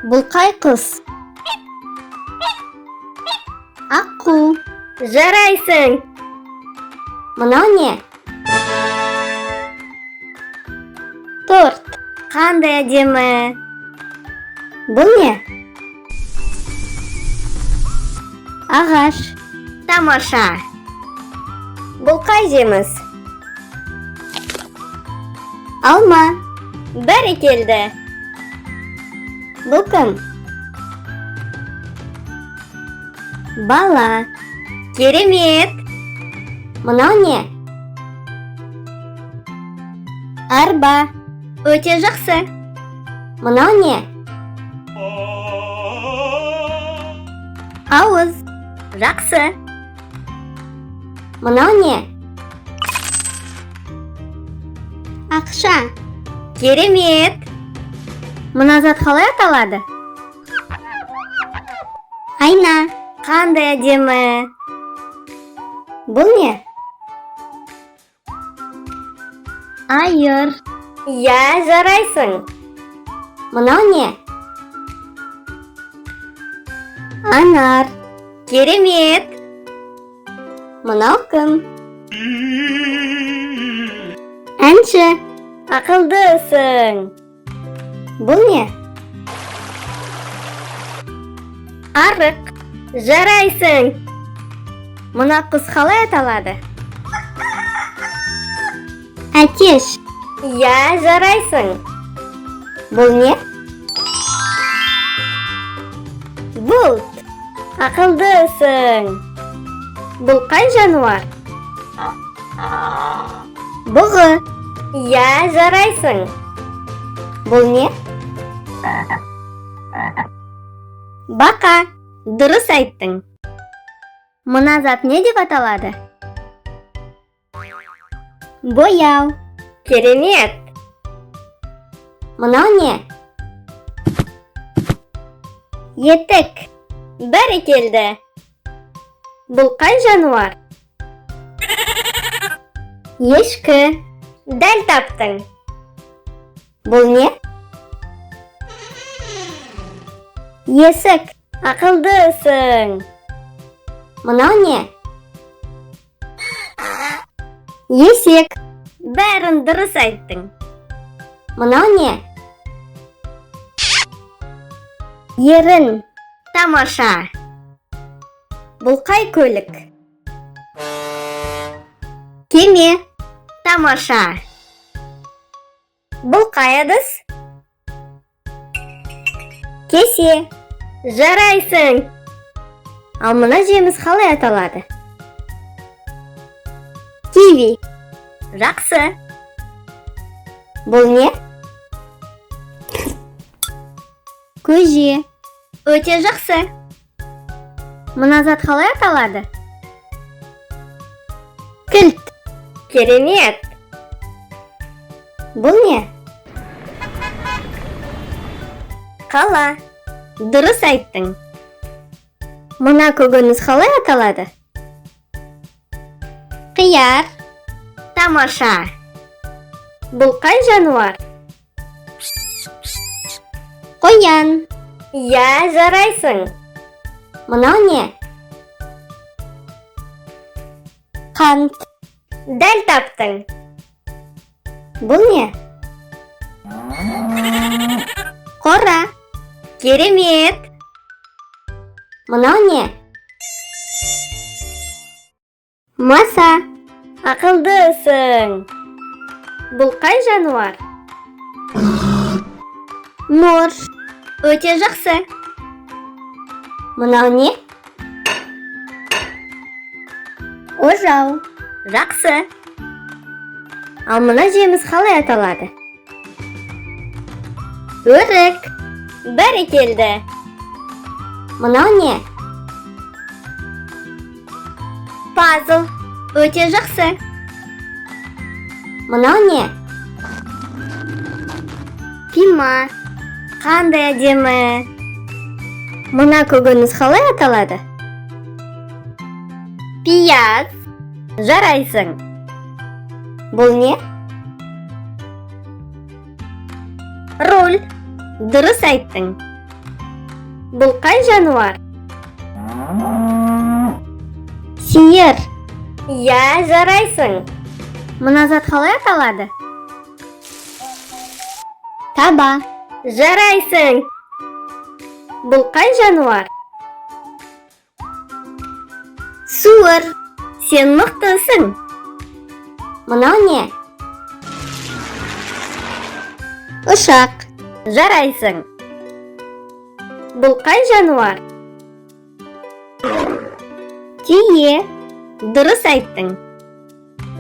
Бұл қай құс? Аққу. Жарайсың. Мынау не? Торт. Қандай әдемі. Бұл не? Ағаш. Тамаша. Бұл қай жеміс? Алма. Бәрекелді. Бұл кім? Бала. Керемет. Мынау не? Арба. Өте жақсы. Мынау не? Ауыз. Жақсы. Мынау не? Ақша. Керемет. Мына зат қалай аталады? Айна. Қандай әдемі. Бұл не? Айыр. Я, жарайсың. Мынау не? Анар. Керемет. Мынау кім? Әнші. Ақылдысың. Бұл не? Арық. Жарайсың. Мына құс қалай аталады? Әтеш. Я, жарайсың. Бұл не? Бұлт. Ақылдысың. Бұл қай жануар? Бұғы. Я, жарайсың. Бұл не? Бақа. Дұрыс айттың. Мына зат не деп аталады? Бояу. Керемет. Мынау не? Етік. Бәрекелді. Бұл қай жануар? Ешкі. Дәл таптың. Бұл не? Есік. Ақылдысың. Мынау не? Есек. Бәрін дұрыс айттың. Мынау не? Ерін. Тамаша. Бұл қай көлік? Кеме. Тамаша. Бұл қай ыдыс? Кесе. Жарайсың. Ал мына жеміс қалай аталады? Киви. Жақсы. Бұл не? Көже. Өте жақсы. Мына зат қалай аталады? Кілт. Керемет. Бұл не? Қала. Дұрыс айттың. Мына көкөніс қалай аталады? Қияр. Тамаша. Бұл қай жануар? Қоян. Я, жарайсың. Мынау не? Қант. Дәл таптың. Бұл не? Қора. Керемет. Мынау не? Маса. Ақылдысың. Бұл қай жануар? Морж. Өте жақсы. Мынау не? Ожау. Жақсы. Ал мына жеміс қалай аталады? Өрік. Бәрекелді. Мынау не? Пазл. Өте жақсы. Мынау не? Пима. Қандай әдемі. Мына көкөніс қалай аталады? Пияз. Жарайсың. Бұл не? Руль. Дұрыс айттың. Бұл қай жануар? Сиыр. Я, жарайсың. Мына зат қалай аталады? Таба. Жарайсың. Бұл қай жануар? Суыр. Сен мықтысың. Мынау не? Ұшақ. Жарайсың. Бұл қай жануар? Түйе. Дұрыс айттың.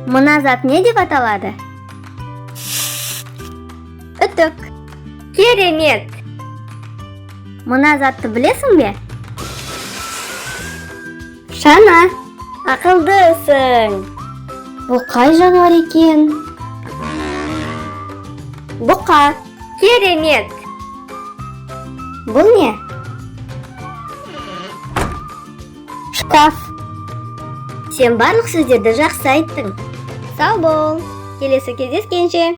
Мына зат не деп аталады? Үтік. Керемет. Мына затты білесің бе? Шана. Ақылдысың. Бұл қай жануар екен? Бұқа. Керемет. Бұл не? Шкаф. Сен барлық сөздерді жақсы айттың. Сау бол. Келесі кездескенше.